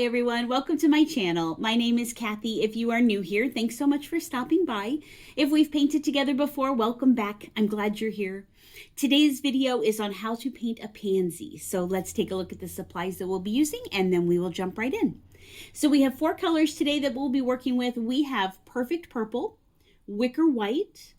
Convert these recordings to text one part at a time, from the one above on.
Hi everyone, welcome to my channel. My name is Kathy. If you are new here, thanks so much for stopping by. If we've painted together before, welcome back. I'm glad you're here. Today's video is on how to paint a pansy. So let's take a look at the supplies that we'll be using and then we will jump right in. So we have 4 colors today that we'll be working with. We have Perfect Purple, Wicker White,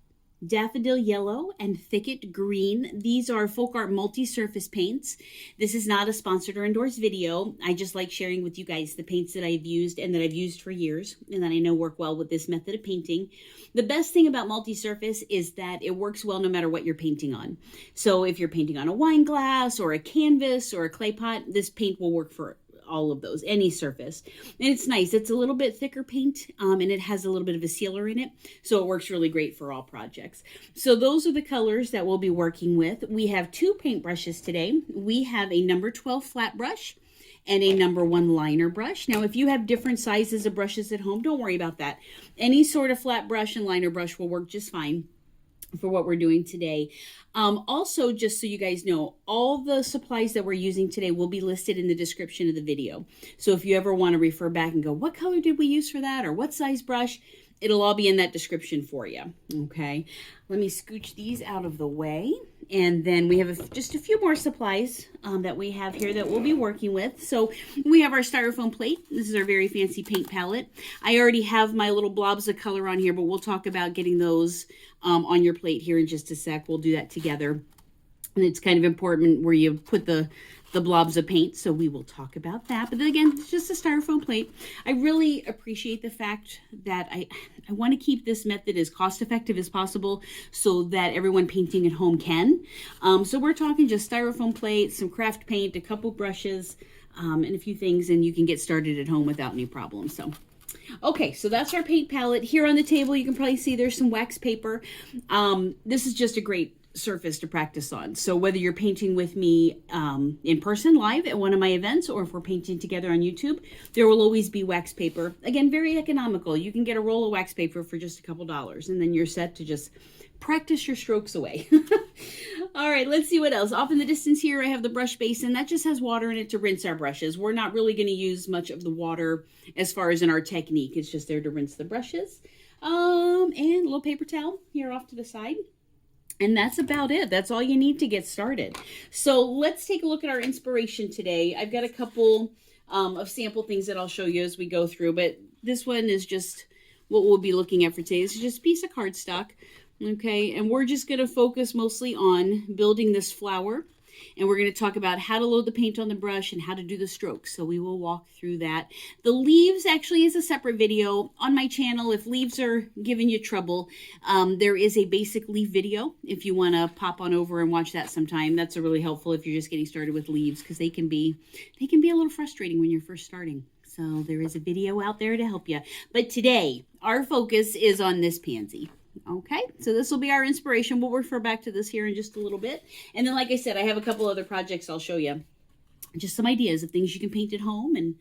Daffodil Yellow, and Thicket Green. These are FolkArt multi-surface paints. This is not a sponsored or endorsed video. I just like sharing with you guys the paints that I've used and that I've used for years and that I know work well with this method of painting. The best thing about multi-surface is that it works well no matter what you're painting on. So if you're painting on a wine glass or a canvas or a clay pot, this paint will work for all of those, any surface. And it's nice. It's a little bit thicker paint and it has a little bit of a sealer in it. So it works really great for all projects. So those are the colors that we'll be working with. We have 2 paint brushes today. We have a number 12 flat brush and a number 1 liner brush. Now, if you have different sizes of brushes at home, don't worry about that. Any sort of flat brush and liner brush will work just fine for what we're doing today. Also, just so you guys know, all the supplies that we're using today will be listed in the description of the video. So if you ever want to refer back and go, what color did we use for that? Or what size brush? It'll all be in that description for you. Okay, let me scooch these out of the way. And then we have just a few more supplies that we have here that we'll be working with. So we have our Styrofoam plate. This is our very fancy paint palette. I already have my little blobs of color on here, but we'll talk about getting those on your plate here in just a sec. We'll do that together. And it's kind of important where you put the blobs of paint, so we will talk about that. But then again, it's just a Styrofoam plate. I really appreciate the fact that I want to keep this method as cost effective as possible so that everyone painting at home can. So we're talking just Styrofoam plate, some craft paint, a couple brushes, and a few things, and you can get started at home without any problems. So okay, so that's our paint palette. Here on the table, you can probably see there's some wax paper. This is just a great surface to practice on. So whether you're painting with me in person live at one of my events or if we're painting together on YouTube, there will always be wax paper. Again, very economical. You can get a roll of wax paper for just a couple dollars and then you're set to just practice your strokes away. All right, let's see what else. Off in the distance here, I have the brush basin. That just has water in it to rinse our brushes. We're not really going to use much of the water as far as in our technique. It's just there to rinse the brushes. And a little paper towel here off to the side. And that's about it. That's all you need to get started. So let's take a look at our inspiration today. I've got a couple of sample things that I'll show you as we go through, but this one is just what we'll be looking at for today. This is just a piece of cardstock. Okay, and we're just going to focus mostly on building this flower, and we're going to talk about how to load the paint on the brush and how to do the strokes. So we will walk through that. The leaves actually is a separate video on my channel. If leaves are giving you trouble, there is a basic leaf video if you want to pop on over and watch that sometime. That's a really helpful if you're just getting started with leaves, because they can be a little frustrating when you're first starting. So there is a video out there to help you. But today, our focus is on this pansy. Okay, so this will be our inspiration. We'll refer back to this here in just a little bit. And then, like I said, I have a couple other projects I'll show you. Just some ideas of things you can paint at home and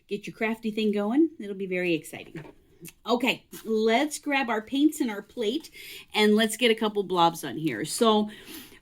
get your crafty thing going. It'll be very exciting. Okay, let's grab our paints and our plate and let's get a couple blobs on here. So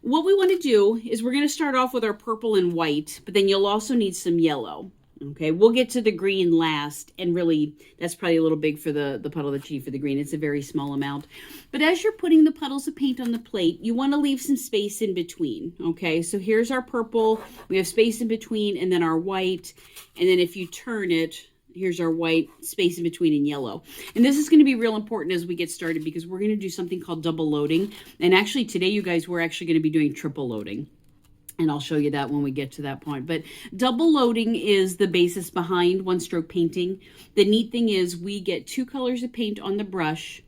what we want to do is we're going to start off with our purple and white, but then you'll also need some yellow. Okay, we'll get to the green last, and really, that's probably a little big for the puddle that you need for the green. It's a very small amount. But as you're putting the puddles of paint on the plate, you want to leave some space in between. Okay, so here's our purple. We have space in between, and then our white. And then if you turn it, here's our white, space in between, and yellow. And this is going to be real important as we get started because we're going to do something called double loading. And actually, today, you guys, we're actually going to be doing triple loading. And I'll show you that when we get to that point. But double loading is the basis behind one-stroke painting. The neat thing is we get 2 colors of paint on the brush,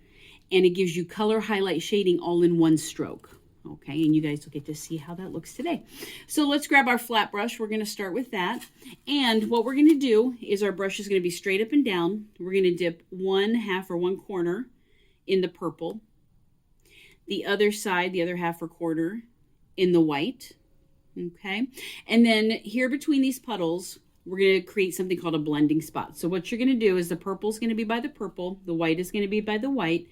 and it gives you color, highlight, shading all in one stroke. Okay, and you guys will get to see how that looks today. So let's grab our flat brush. We're going to start with that. And what we're going to do is our brush is going to be straight up and down. We're going to dip 1/2 or 1 corner in the purple. The other side, the other half or quarter in the white. Okay, and then here between these puddles, we're going to create something called a blending spot. So what you're going to do is the purple is going to be by the purple, the white is going to be by the white.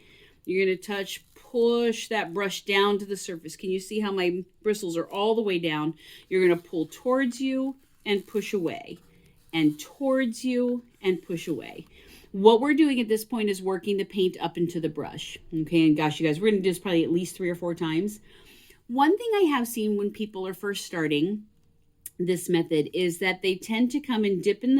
You're going to push that brush down to the surface. Can you see how my bristles are all the way down? You're going to pull towards you and push away. and towards you and push away. What we're doing at this point is working the paint up into the brush. Okay, and gosh, you guys, we're going to do this probably at least 3 or 4 times. One thing I have seen when people are first starting this method is that they tend to come and dip in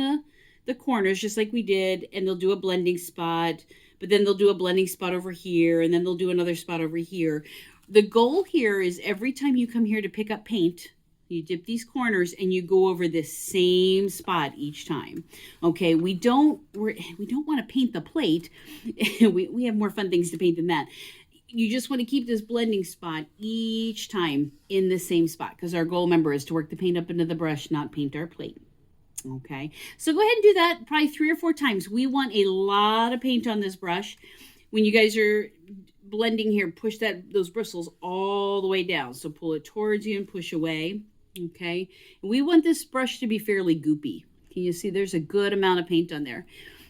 the corners just like we did, and they'll do a blending spot, but then they'll do a blending spot over here, and then they'll do another spot over here. The goal here is every time you come here to pick up paint, you dip these corners and you go over this same spot each time. Okay, we don't want to paint the plate. we have more fun things to paint than that. You just want to keep this blending spot each time in the same spot, because our goal, remember, is to work the paint up into the brush, not paint our plate. Okay, so go ahead and do that probably 3 or 4 times. We want a lot of paint on this brush. When you guys are blending here, push those bristles all the way down. So pull it towards you and push away. Okay, we want this brush to be fairly goopy. Can you see there's a good amount of paint on there?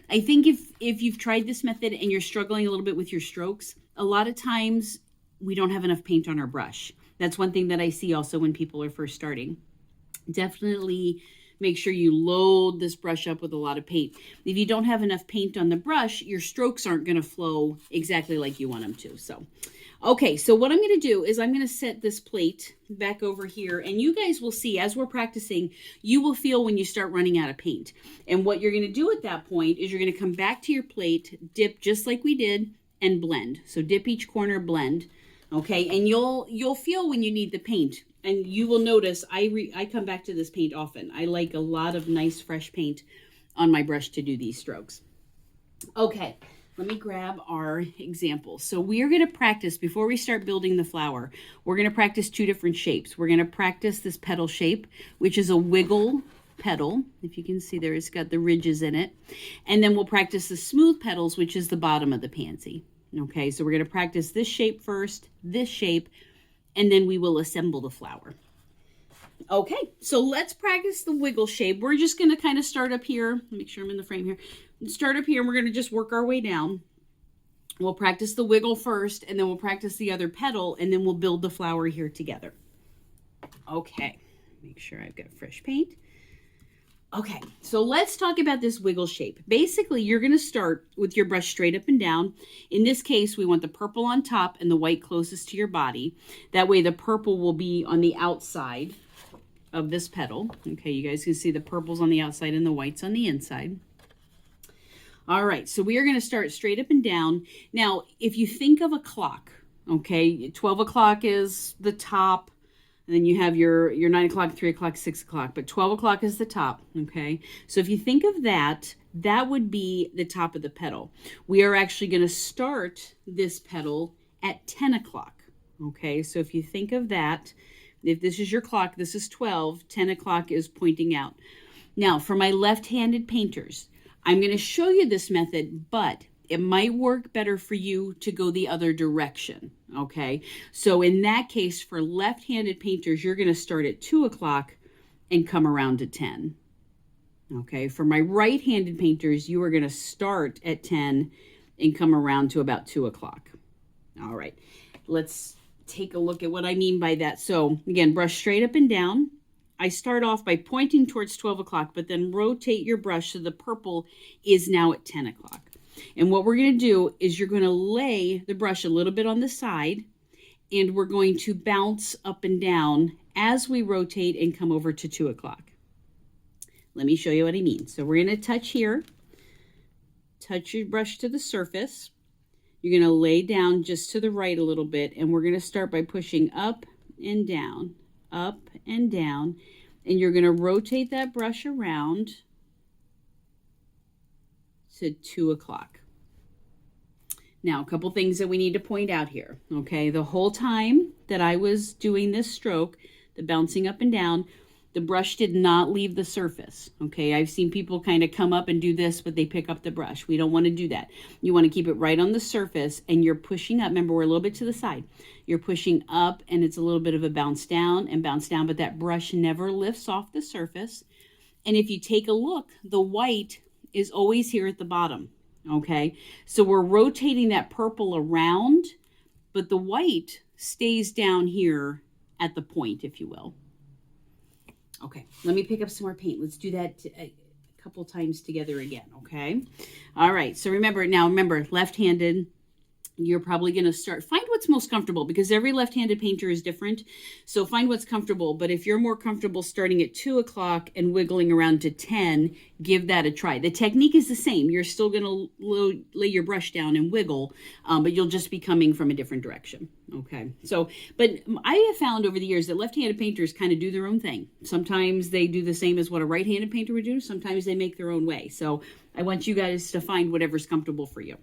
I think if you've tried this method and you're struggling a little bit with your strokes, a lot of times we don't have enough paint on our brush. That's one thing that I see also when people are first starting. Definitely make sure you load this brush up with a lot of paint. If you don't have enough paint on the brush, your strokes aren't going to flow exactly like you want them to. So, okay, so what I'm going to do is I'm going to set this plate back over here, and you guys will see as we're practicing, you will feel when you start running out of paint. And what you're going to do at that point is you're going to come back to your plate, dip just like we did, and blend. So dip each corner, blend. Okay, and you'll feel when you need the paint. And you will notice I come back to this paint often. I like a lot of nice fresh paint on my brush to do these strokes. Okay, let me grab our example. So we are going to practice, before we start building the flower, we're going to practice 2 different shapes. We're going to practice this petal shape, which is a wiggle petal. If you can see there, it's got the ridges in it. And then we'll practice the smooth petals, which is the bottom of the pansy. Okay, so we're going to practice this shape first, this shape, and then we will assemble the flower. Okay, so let's practice the wiggle shape. We're just going to kind of start up here. Make sure I'm in the frame here. Start up here, and we're going to just work our way down. We'll practice the wiggle first, and then we'll practice the other petal, and then we'll build the flower here together. Okay, make sure I've got fresh paint. Okay, so let's talk about this wiggle shape. Basically, you're going to start with your brush straight up and down. In this case, we want the purple on top and the white closest to your body. That way the purple will be on the outside of this petal. Okay, you guys can see the purple's on the outside and the white's on the inside. All right, so we are going to start straight up and down. Now, if you think of a clock, okay, 12 o'clock is the top. And then you have your 9 o'clock, 3 o'clock, 6 o'clock, but 12 o'clock is the top, okay? So if you think of that, that would be the top of the petal. We are actually going to start this petal at 10 o'clock, okay? So if you think of that, if this is your clock, this is 12, 10 o'clock is pointing out. Now, for my left-handed painters, I'm going to show you this method, but it might work better for you to go the other direction, okay? So in that case, for left-handed painters, you're going to start at 2 o'clock and come around to 10, okay? For my right-handed painters, you are going to start at 10 and come around to about 2 o'clock. All right, let's take a look at what I mean by that. So again, brush straight up and down. I start off by pointing towards 12 o'clock, but then rotate your brush so the purple is now at 10 o'clock. And what we're going to do is you're going to lay the brush a little bit on the side, and we're going to bounce up and down as we rotate and come over to 2 o'clock. Let me show you what I mean. So we're going to touch here, touch your brush to the surface. You're going to lay down just to the right a little bit, and we're going to start by pushing up and down, and you're going to rotate that brush around to 2 o'clock. Now, a couple things that we need to point out here, okay? The whole time that I was doing this stroke, the bouncing up and down, the brush did not leave the surface, okay? I've seen people kind of come up and do this, but they pick up the brush. We don't want to do that. You want to keep it right on the surface, and you're pushing up. Remember, we're a little bit to the side. You're pushing up, and it's a little bit of a bounce down, but that brush never lifts off the surface. And if you take a look, the white is always here at the bottom, okay? So we're rotating that purple around, but the white stays down here at the point, if you will. Okay, let me pick up some more paint. Let's do that a couple times together again, okay? All right, so remember, left-handed. You're probably going to find what's most comfortable, because every left-handed painter is different. So find what's comfortable. But if you're more comfortable starting at 2 o'clock and wiggling around to 10, give that a try. The technique is the same. You're still going to lay your brush down and wiggle, but you'll just be coming from a different direction. Okay. So, but I have found over the years that left-handed painters kind of do their own thing. Sometimes they do the same as what a right-handed painter would do. Sometimes they make their own way. So I want you guys to find whatever's comfortable for you.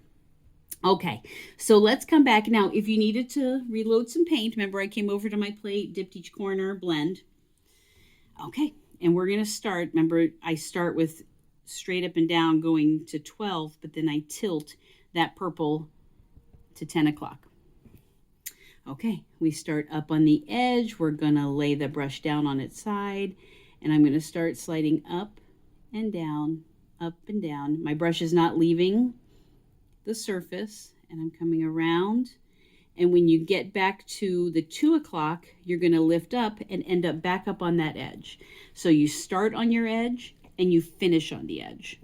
Okay, so let's come back. Now, if you needed to reload some paint, remember I came over to my plate, dipped each corner, blend. Okay, and we're going to start. Remember, I start with straight up and down going to 12, but then I tilt that purple to 10 o'clock. Okay, we start up on the edge. We're going to lay the brush down on its side, and I'm going to start sliding up and down, up and down. My brush is not leaving the surface, and I'm coming around, and when you get back to the 2 o'clock, you're going to lift up and end up back up on that edge. So you start on your edge and you finish on the edge.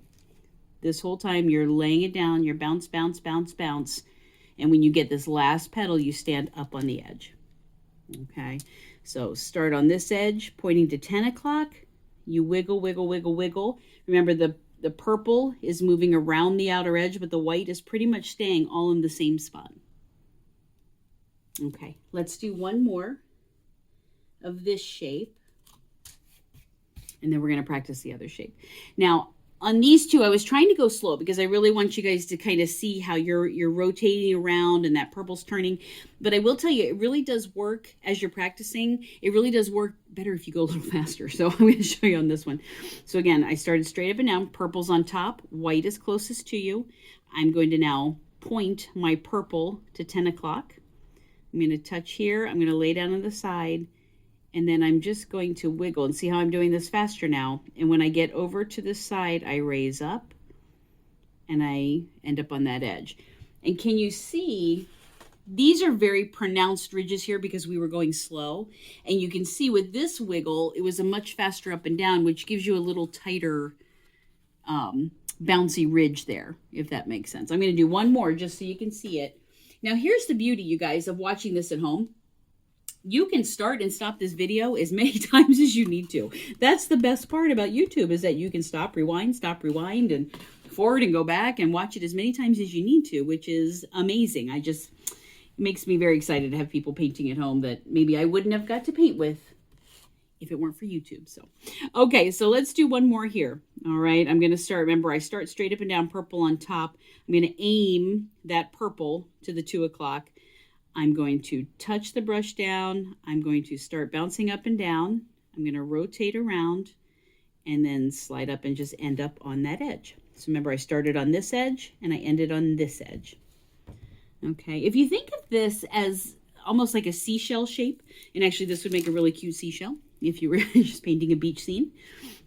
This whole time you're laying it down, you're bounce, bounce, bounce, bounce, and when you get this last petal, you stand up on the edge. Okay, so start on this edge pointing to 10 o'clock, you wiggle, wiggle, wiggle, wiggle. Remember, the purple is moving around the outer edge, but the white is pretty much staying all in the same spot. Okay, let's do one more of this shape, and then we're going to practice the other shape. Now, on these two, I was trying to go slow because I really want you guys to kind of see how you're rotating around and that purple's turning. But I will tell you, it really does work as you're practicing. It really does work better if you go a little faster. So I'm going to show you on this one. So again, I started straight up and down. Purple's on top. White is closest to you. I'm going to now point my purple to 10 o'clock. I'm going to touch here. I'm going to lay down on the side. And then I'm just going to wiggle, and see how I'm doing this faster now. And when I get over to the side, I raise up and I end up on that edge. And can you see, these are very pronounced ridges here because we were going slow. And you can see with this wiggle, it was a much faster up and down, which gives you a little tighter bouncy ridge there, if that makes sense. I'm going to do one more just so you can see it. Now, here's the beauty, you guys, of watching this at home. You can start and stop this video as many times as you need to. That's the best part about YouTube, is that you can stop, rewind, and forward and go back and watch it as many times as you need to, which is amazing. It makes me very excited to have people painting at home that maybe I wouldn't have got to paint with if it weren't for YouTube. So, okay, so let's do one more here. All right, I'm going to start. Remember, I start straight up and down, purple on top. I'm going to aim that purple to the 2 o'clock. I'm going to touch the brush down. I'm going to start bouncing up and down. I'm going to rotate around and then slide up and just end up on that edge. So remember, I started on this edge and I ended on this edge. Okay, if you think of this as almost like a seashell shape, and actually this would make a really cute seashell if you were just painting a beach scene.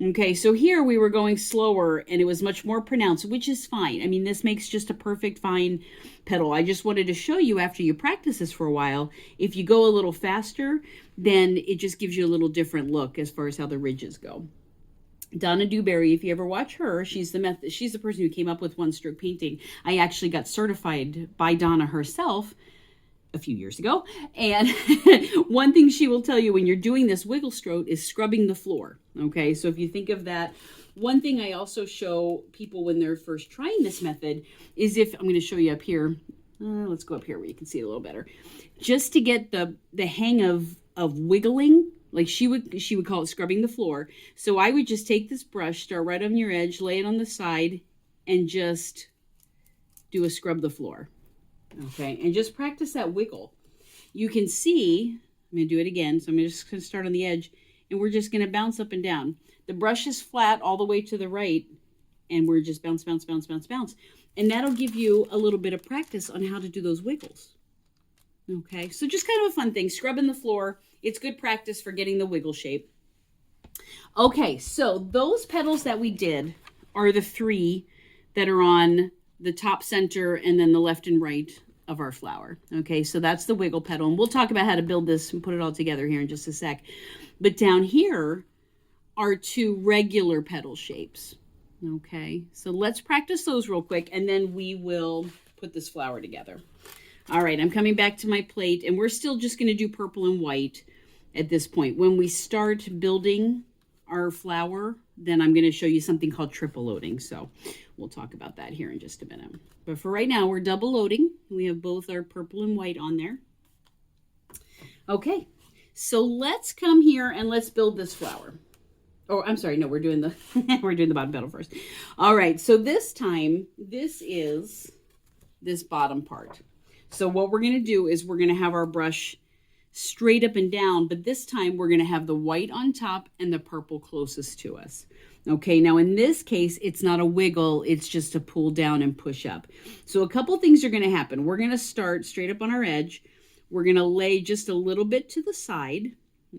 Okay, so here we were going slower and it was much more pronounced, which is fine. I mean, this makes just a perfect fine petal. I just wanted to show you, after you practice this for a while, if you go a little faster, then it just gives you a little different look as far as how the ridges go. Donna Dewberry, if you ever watch her, she's the person who came up with one-stroke painting. I actually got certified by Donna herself a few years ago. And one thing she will tell you when you're doing this wiggle stroke is scrubbing the floor. Okay, so if you think of that, one thing I also show people when they're first trying this method is, if I'm going to show you up here, let's go up here where you can see it a little better, just to get the hang of wiggling. Like she would call it scrubbing the floor. So I would just take this brush, start right on your edge, lay it on the side, and just do a scrub the floor. Okay, and just practice that wiggle. You can see, I'm going to do it again. So I'm just going to start on the edge, and we're just going to bounce up and down. The brush is flat all the way to the right, and we're just bounce, bounce, bounce, bounce, bounce. And that'll give you a little bit of practice on how to do those wiggles. Okay, so just kind of a fun thing, scrubbing the floor. It's good practice for getting the wiggle shape. Okay, so those petals that we did are the 3 that are on the top, center, and then the left and right of our flower. Okay, so that's the wiggle petal. And we'll talk about how to build this and put it all together here in just a sec. But down here are 2 regular petal shapes. Okay, so let's practice those real quick, and then we will put this flower together. All right, I'm coming back to my plate, and we're still just going to do purple and white at this point. When we start building our flower, then I'm going to show you something called triple loading. So we'll talk about that here in just a minute. But for right now, we're double loading. We have both our purple and white on there. Okay, so let's come here and let's build this flower. Oh, I'm sorry. No, we're doing the we're doing the bottom petal first. All right, so this time, this is this bottom part. So what we're going to do is we're going to have our brush straight up and down, but this time we're going to have the white on top and the purple closest to us. Okay, now in this case, it's not a wiggle, it's just a pull down and push up. So a couple things are going to happen. We're going to start straight up on our edge. We're going to lay just a little bit to the side.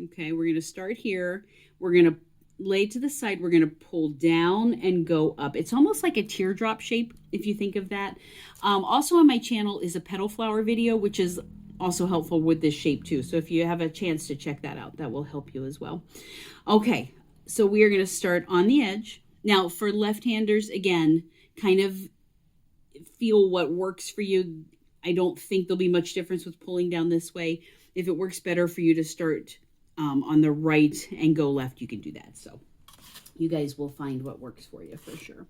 Okay, we're going to start here. We're going to lay to the side. We're going to pull down and go up. It's almost like a teardrop shape, if you think of that. Also on my channel is a petal flower video, which is also helpful with this shape too. So if you have a chance to check that out, that will help you as well. Okay, so we are going to start on the edge. Now for left-handers, again, kind of feel what works for you. I don't think there'll be much difference with pulling down this way. If it works better for you to start on the right and go left, you can do that. So you guys will find what works for you for sure.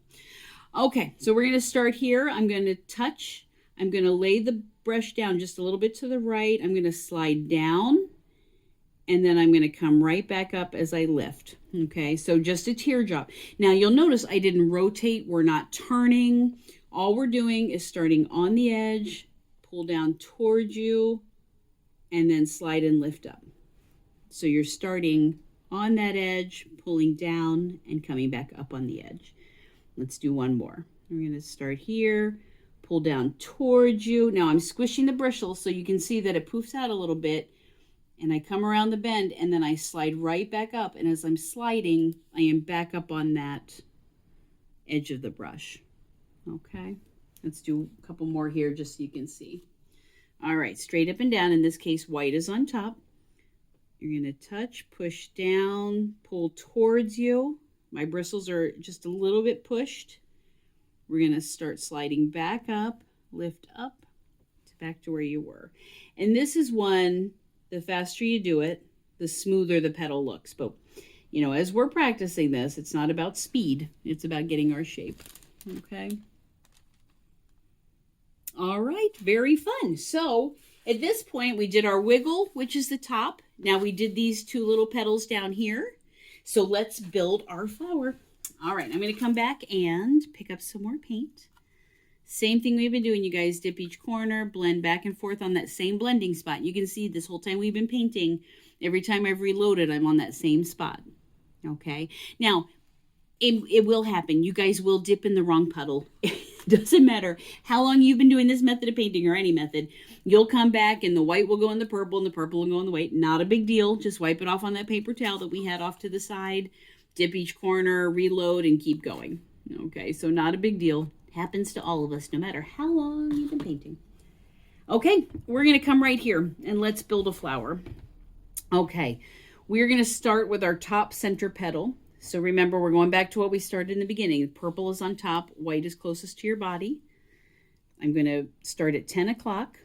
Okay, so we're going to start here. I'm going to touch. I'm going to lay the brush down just a little bit to the right. I'm going to slide down, and then I'm going to come right back up as I lift. Okay, so just a teardrop. Now you'll notice I didn't rotate. We're not turning. All we're doing is starting on the edge, pull down towards you, and then slide and lift up. So you're starting on that edge, pulling down, and coming back up on the edge. Let's do one more. We're going to start here, pull down towards you. Now I'm squishing the bristle so you can see that it poofs out a little bit. And I come around the bend, and then I slide right back up. And as I'm sliding, I am back up on that edge of the brush. Okay, let's do a couple more here just so you can see. All right, straight up and down. In this case, white is on top. You're going to touch, push down, pull towards you. My bristles are just a little bit pushed. We're going to start sliding back up, lift up, back to where you were. And this is one, the faster you do it, the smoother the petal looks. But, you know, as we're practicing this, it's not about speed. It's about getting our shape. Okay. All right, very fun. So at this point, we did our wiggle, which is the top. Now we did these two little petals down here. So let's build our flower. All right, I'm going to come back and pick up some more paint. Same thing we've been doing, you guys. Dip each corner, blend back and forth on that same blending spot. You can see this whole time we've been painting, every time I've reloaded, I'm on that same spot. Okay, now it will happen. You guys will dip in the wrong puddle. Doesn't matter how long you've been doing this method of painting or any method. You'll come back and the white will go in the purple and the purple will go in the white. Not a big deal. Just wipe it off on that paper towel that we had off to the side. Dip each corner, reload, and keep going. Okay, so not a big deal. Happens to all of us, no matter how long you've been painting. Okay, we're going to come right here and let's build a flower. Okay, we're going to start with our top center petal. So remember, we're going back to what we started in the beginning. Purple is on top, white is closest to your body. I'm going to start at 10 o'clock.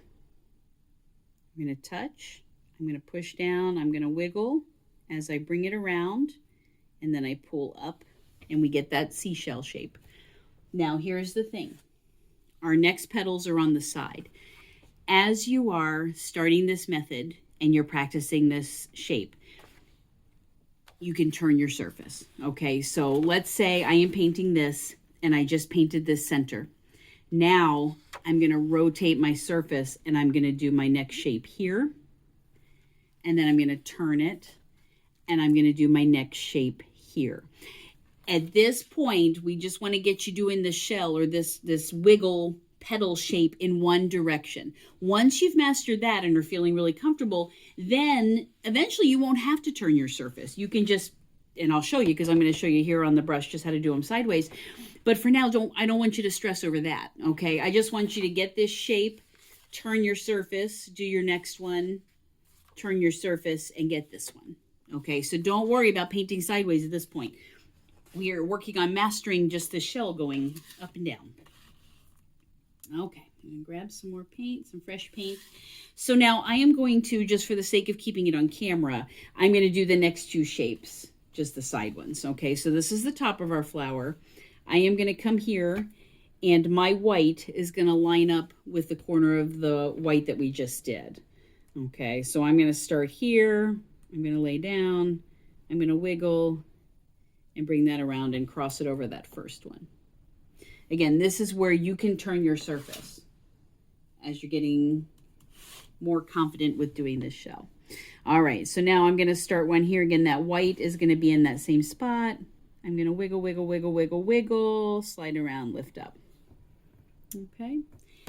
I'm going to touch. I'm going to push down. I'm going to wiggle as I bring it around. And then I pull up and we get that seashell shape. Now, here's the thing. Our next petals are on the side. As you are starting this method and you're practicing this shape, you can turn your surface. Okay, so let's say I am painting this and I just painted this center. Now I'm going to rotate my surface and I'm going to do my next shape here. And then I'm going to turn it and I'm going to do my next shape here. At this point, we just want to get you doing the shell or this wiggle petal shape in one direction. Once you've mastered that and are feeling really comfortable, then eventually you won't have to turn your surface. You can just, and I'll show you because I'm going to show you here on the brush just how to do them sideways. But for now, I don't want you to stress over that, okay? I just want you to get this shape, turn your surface, do your next one, turn your surface, and get this one, okay? So don't worry about painting sideways at this point. we are working on mastering just the shell going up and down. Okay, I'm going to grab some more paint, some fresh paint. So now I am going to, just for the sake of keeping it on camera, I'm going to do the next two shapes, just the side ones. Okay, so this is the top of our flower. I am going to come here, and my white is going to line up with the corner of the white that we just did. Okay, so I'm going to start here. I'm going to lay down. I'm going to wiggle and bring that around and cross it over that first one. Again, this is where you can turn your surface as you're getting more confident with doing this shell. All right, so now I'm going to start one here. Again, that white is going to be in that same spot. I'm going to wiggle, wiggle, wiggle, wiggle, wiggle, slide around, lift up. Okay,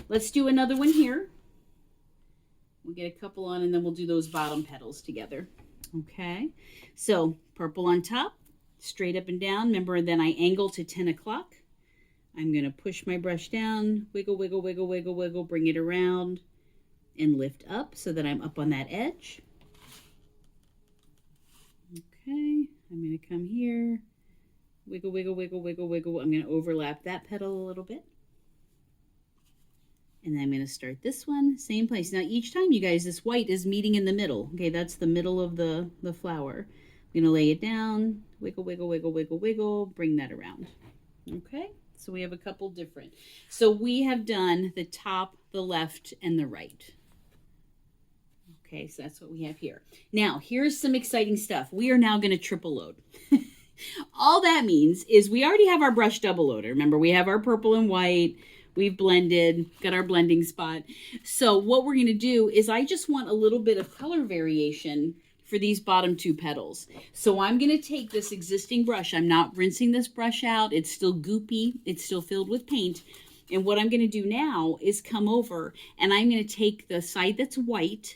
let's do another one here. We'll get a couple on and then we'll do those bottom petals together. Okay, so purple on top, straight up and down. Remember, then I angle to 10 o'clock. I'm going to push my brush down, wiggle, wiggle, wiggle, wiggle, wiggle, bring it around and lift up so that I'm up on that edge. Okay, I'm going to come here, wiggle, wiggle, wiggle, wiggle, wiggle. I'm going to overlap that petal a little bit. And then I'm going to start this one, same place. Now each time, you guys, this white is meeting in the middle. Okay, that's the middle of the flower. I'm going to lay it down, wiggle, wiggle, wiggle, wiggle, wiggle, bring that around. Okay, so we have a couple different. So we have done the top, the left, and the right. Okay, so that's what we have here. Now, here's some exciting stuff. We are now going to triple load. All that means is we already have our brush double loader. Remember, we have our purple and white. We've blended, got our blending spot. So what we're going to do is I just want a little bit of color variation for these bottom two petals. So I'm going to take this existing brush. I'm not rinsing this brush out. It's still goopy. It's still filled with paint. And what I'm going to do now is come over and I'm going to take the side that's white,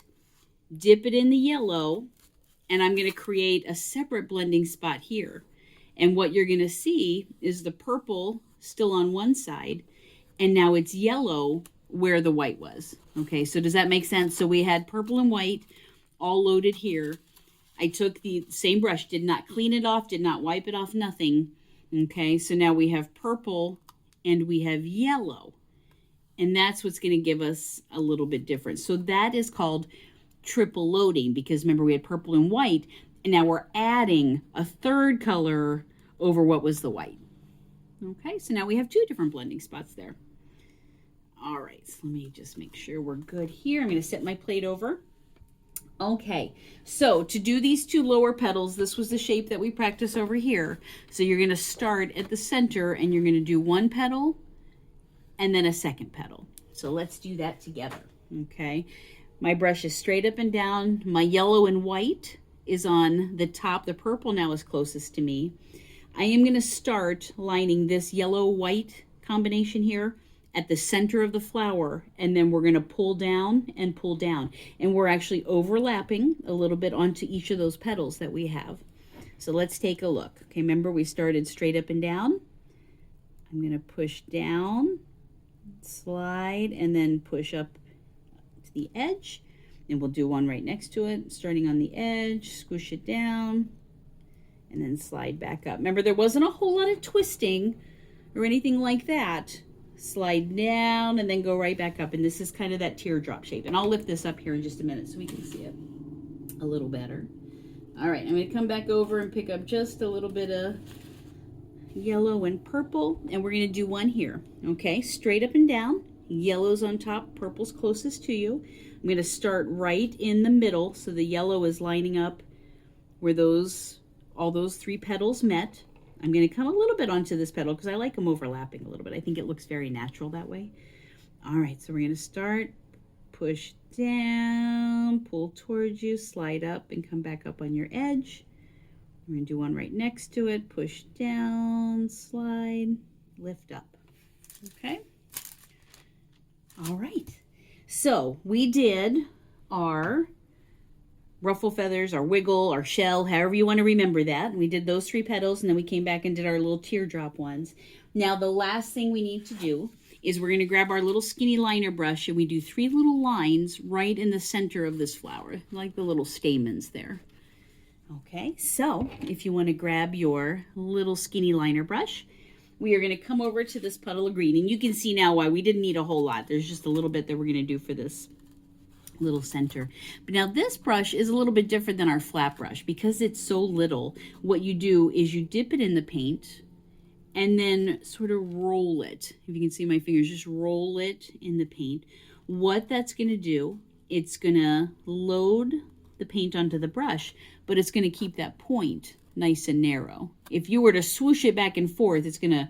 dip it in the yellow, and I'm going to create a separate blending spot here. And what you're going to see is the purple still on one side, and now it's yellow where the white was. Okay, so does that make sense? So we had purple and white all loaded here. I took the same brush, did not clean it off, did not wipe it off, nothing. Okay, so now we have purple and we have yellow. And that's what's going to give us a little bit different. So that is called triple loading, because remember we had purple and white, and now we're adding a third color over what was the white. Okay, so now we have two different blending spots there. All right, so let me just make sure we're good here. I'm going to set my plate over. Okay, so to do these two lower petals, this was the shape that we practiced over here. So you're going to start at the center and you're going to do one petal and then a second petal. So let's do that together. Okay, my brush is straight up and down. My yellow and white is on the top. The purple now is closest to me. I am going to start lining this yellow-white combination here at the center of the flower, and then we're going to pull down and pull down. And we're actually overlapping a little bit onto each of those petals that we have. So let's take a look. Okay, remember we started straight up and down. I'm going to push down, slide, and then push up to the edge. And we'll do one right next to it, starting on the edge, squish it down, and then slide back up. Remember, there wasn't a whole lot of twisting or anything like that. Slide down and then go right back up. And this is kind of that teardrop shape. And I'll lift this up here in just a minute so we can see it a little better. All right, I'm going to come back over and pick up just a little bit of yellow and purple. And we're going to do one here. Okay, straight up and down. Yellow's on top, purple's closest to you. I'm going to start right in the middle. So the yellow is lining up where all those three petals met. I'm going to come a little bit onto this petal because I like them overlapping a little bit. I think it looks very natural that way. All right, so we're going to start, push down, pull towards you, slide up, and come back up on your edge. We're going to do one right next to it, push down, slide, lift up. Okay? All right. So we did our ruffle feathers, our wiggle, our shell, however you want to remember that. And we did those three petals, and then we came back and did our little teardrop ones. Now the last thing we need to do is we're going to grab our little skinny liner brush, and we do 3 little lines right in the center of this flower, like the little stamens there. Okay, so if you want to grab your little skinny liner brush, we are going to come over to this puddle of green. And you can see now why we didn't need a whole lot. There's just a little bit that we're going to do for this little center. But now this brush is a little bit different than our flat brush because it's so little. What you do is you dip it in the paint and then sort of roll it. If you can see my fingers, just roll it in the paint. What that's going to do, it's going to load the paint onto the brush, but it's going to keep that point nice and narrow. If you were to swoosh it back and forth, it's going to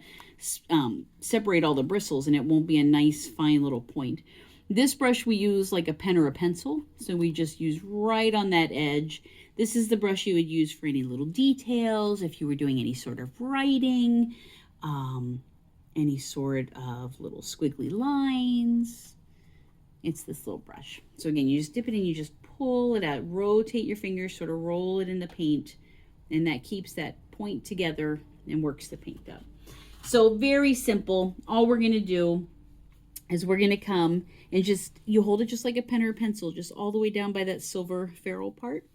separate all the bristles and it won't be a nice fine little point. This brush we use like a pen or a pencil, so we just use right on that edge. This is the brush you would use for any little details, if you were doing any sort of writing, any sort of little squiggly lines. It's this little brush. So again, you just dip it in, you just pull it out, rotate your fingers, sort of roll it in the paint, and that keeps that point together and works the paint up. So very simple. All we're going to do is we're going to come and just, you hold it just like a pen or a pencil, just all the way down by that silver ferrule part.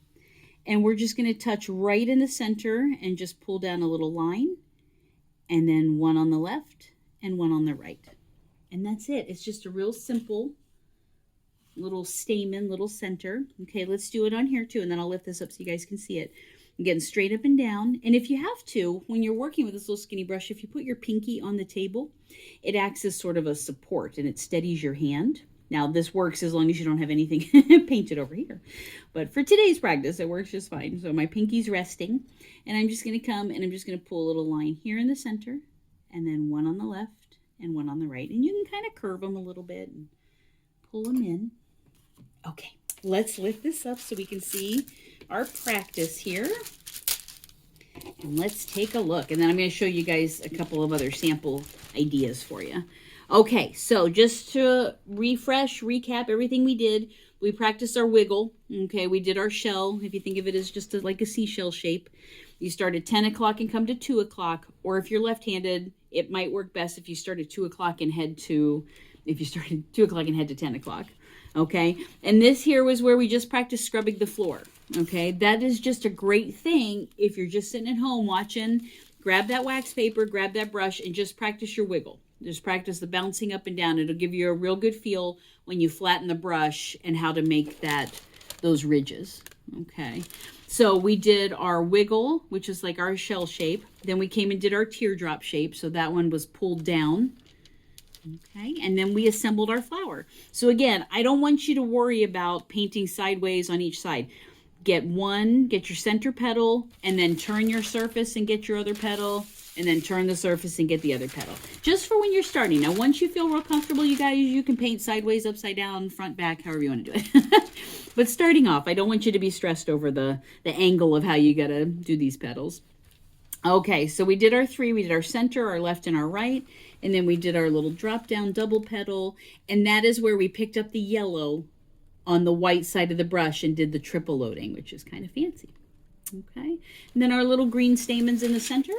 And we're just going to touch right in the center and just pull down a little line, and then one on the left and one on the right. And that's it. It's just a real simple little stamen, little center. Okay, let's do it on here too, and then I'll lift this up so you guys can see it. Again, straight up and down. And if you have to, when you're working with this little skinny brush, if you put your pinky on the table, it acts as sort of a support and it steadies your hand. Now, this works as long as you don't have anything painted over here. But for today's practice, it works just fine. So my pinky's resting, and I'm just going to come and I'm just going to pull a little line here in the center, and then one on the left and one on the right. And you can kind of curve them a little bit and pull them in. Okay, let's lift this up so we can see our practice here. And let's take a look. And then I'm going to show you guys a couple of other sample ideas for you. Okay, so just to refresh, recap everything we did, we practiced our wiggle. Okay, we did our shell. If you think of it as just like a seashell shape, you start at 10 o'clock and come to 2 o'clock. Or if you're left-handed, it might work best if you start at 2 o'clock and head to, if you started 2 o'clock and head to 10 o'clock. Okay, and this here was where we just practiced scrubbing the floor. Okay, that is just a great thing if you're just sitting at home watching. Grab that wax paper, grab that brush, and just practice your wiggle. Just practice the bouncing up and down. It'll give you a real good feel when you flatten the brush and how to make those ridges. Okay, so we did our wiggle, which is like our shell shape. Then we came and did our teardrop shape. So that one was pulled down. Okay, and then we assembled our flower. So again, I don't want you to worry about painting sideways on each side. Get your center petal, and then turn your surface and get your other petal, and then turn the surface and get the other petal. Just for when you're starting. Now, once you feel real comfortable, you guys, you can paint sideways, upside down, front, back, however you want to do it. But starting off, I don't want you to be stressed over the angle of how you got to do these petals. Okay, so we did our three. We did our center, our left, and our right. And then we did our little drop-down double petal. And that is where we picked up the yellow on the white side of the brush and did the triple loading, which is kind of fancy. Okay, and then our little green stamens in the center.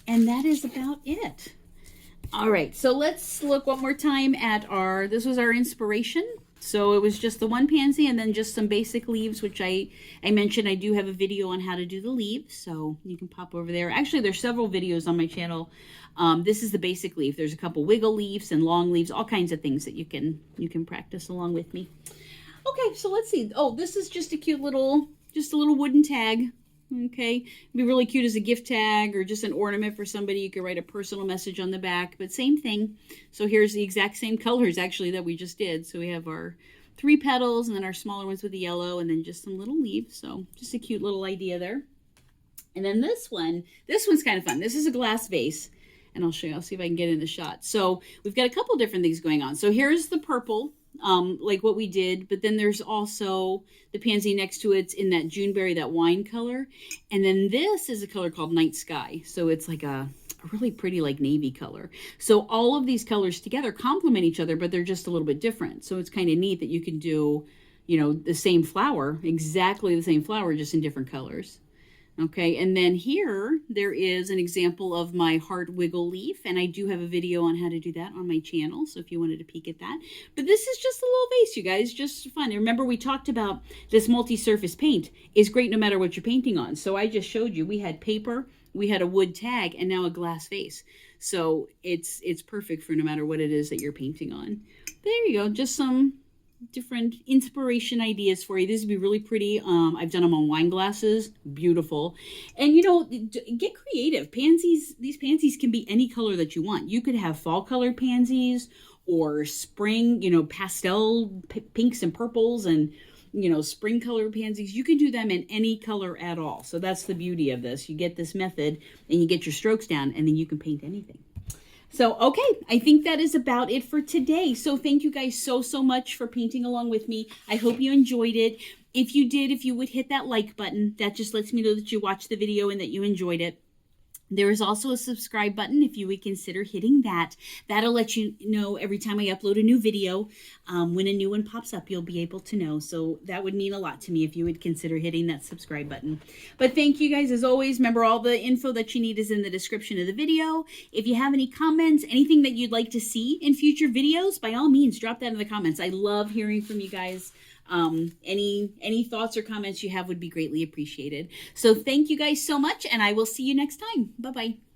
And that is about it. All right, so let's look one more time at this was our inspiration. So it was just the one pansy and then just some basic leaves, which I mentioned I do have a video on how to do the leaves. So you can pop over there. Actually, there's several videos on my channel. This is the basic leaf. There's a couple wiggle leaves and long leaves, all kinds of things that you can practice along with me. Okay, so let's see. Oh, this is just a cute little, just a little wooden tag. Okay, it'd be really cute as a gift tag or just an ornament for somebody. You could write a personal message on the back, but same thing. So here's the exact same colors actually that we just did. So we have our 3 petals and then our smaller ones with the yellow and then just some little leaves. So just a cute little idea there. And then this one's kind of fun. This is a glass vase, and I'll show you. I'll see if I can get in the shot. So we've got a couple different things going on. So here's the purple, like what we did, but then there's also the pansy next to it's in that Juneberry, that wine color. And then this is a color called Night Sky. So it's like a really pretty like navy color. So all of these colors together complement each other, but they're just a little bit different. So it's kind of neat that you can do, you know, the same flower, exactly the same flower, just in different colors. Okay, and then here there is an example of my heart wiggle leaf, and I do have a video on how to do that on my channel, so if you wanted to peek at that. But this is just a little vase, you guys, just fun. And remember, we talked about this multi-surface paint is great no matter what you're painting on. So I just showed you we had paper, we had a wood tag, and now a glass vase. So it's perfect for no matter what it is that you're painting on. There you go, just some different inspiration ideas for you. This would be really pretty. I've done them on wine glasses. Beautiful. And, you know, get creative. Pansies, these pansies can be any color that you want. You could have fall colored pansies or spring, you know, pastel pinks and purples and, you know, spring colored pansies. You can do them in any color at all. So that's the beauty of this. You get this method and you get your strokes down, and then you can paint anything. So, okay, I think that is about it for today. So thank you guys so much for painting along with me. I hope you enjoyed it. If you did, if you would hit that like button, that just lets me know that you watched the video and that you enjoyed it. There is also a subscribe button if you would consider hitting that. That'll let you know every time I upload a new video. When a new one pops up, you'll be able to know. So that would mean a lot to me if you would consider hitting that subscribe button. But thank you guys as always. Remember, all the info that you need is in the description of the video. If you have any comments, anything that you'd like to see in future videos, by all means, drop that in the comments. I love hearing from you guys. Any thoughts or comments you have would be greatly appreciated. So thank you guys so much, and I will see you next time. Bye-bye.